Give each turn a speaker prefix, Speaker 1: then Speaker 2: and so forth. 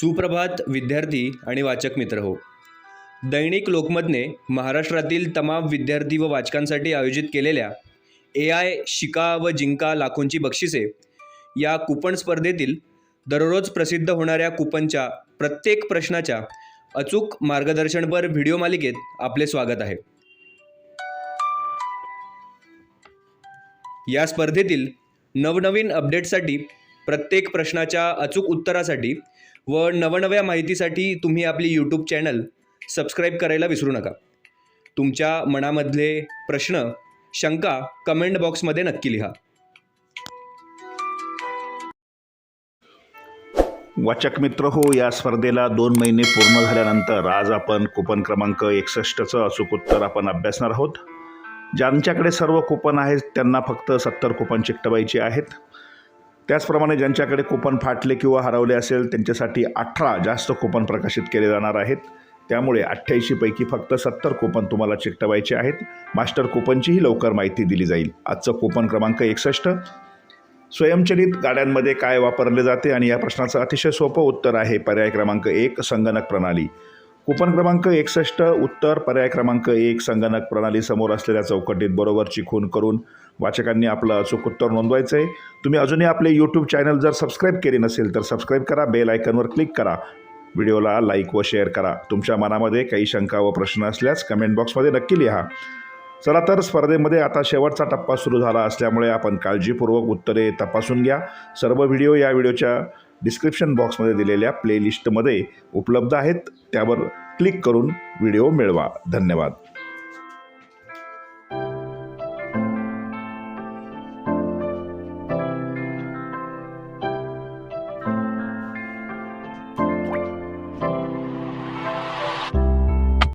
Speaker 1: सुप्रभात विद्यार्थी आणि वाचक मित्र हो. दैनिक लोकमतने महाराष्ट्रातील तमाम विद्यार्थी व वाचकांसाठी आयोजित केलेल्या AI शिका व जिंका लाखोंची बक्षिसे या कूपन स्पर्धेतील दररोज प्रसिद्ध होणाऱ्या कूपनच्या प्रत्येक प्रश्नाच्या अचूक मार्गदर्शनपर व्हिडिओ मालिकेत आपले स्वागत आहे. या स्पर्धेतील नवनवीन अपडेट्ससाठी, प्रत्येक प्रश्नाच्या अचूक उत्तरासाठी व नवनव्या माहितीसाठी तुम्ही आपली यूट्यूब चॅनल सबस्क्राईब करायला विसरू नका. तुमच्या मनामधले प्रश्न, शंका कमेंट बॉक्समध्ये नक्की लिहा.
Speaker 2: वाचक मित्र हो, या स्पर्धेला 2 महिने पूर्ण झाल्यानंतर आज आपण कूपन क्रमांक 61चं अचूक उत्तर आपण अभ्यासणार आहोत. ज्यांच्याकडे सर्व कूपन आहेत त्यांना फक्त 70 कूपन चिकटवायचे आहेत. त्याचप्रमाणे ज्यांच्याकडे कूपन फाटले किंवा हरवले असेल त्यांच्यासाठी 18 जास्त कूपन प्रकाशित केले जाणार आहेत. त्यामुळे 88 पैकी फक्त 70 कूपन तुम्हाला चिकटवायचे आहेत. मास्टर कूपनचीही लवकर माहिती दिली जाईल. आजचं कूपन क्रमांक 61, स्वयंचलित गाड्यांमध्ये काय वापरले जाते, आणि या प्रश्नाचं अतिशय सोपं उत्तर आहे पर्याय क्रमांक 1 संगणक प्रणाली. कूपन क्रमांक 61 उत्तर पर्याय क्रमांक 1 संगणक प्रणाली. समोर असलेल्या चौकटीत बरोबरची खूण करून वाचकांनी आपलं अचूक उत्तर नोंदवायचं आहे. तुम्ही अजूनही आपले यूट्यूब चॅनल जर सबस्क्राईब केले नसेल तर सबस्क्राईब करा, बेल आयकॉनवर क्लिक करा, व्हिडिओला लाईक व शेअर करा. तुमच्या मनामध्ये काही शंका व प्रश्न असल्यास कमेंट बॉक्समध्ये नक्की लिहा. चला तर स्पर्धेमध्ये आता शेवटचा टप्पा सुरू झाला असल्यामुळे आपण काळजीपूर्वक उत्तरे तपासून घ्या. सर्व व्हिडिओ या व्हिडिओच्या डिस्क्रिप्शन बॉक्समध्ये दिलेल्या प्लेलिस्टमध्ये उपलब्ध आहेत. त्यावर क्लिक करून व्हिडिओ मिळवा. धन्यवाद.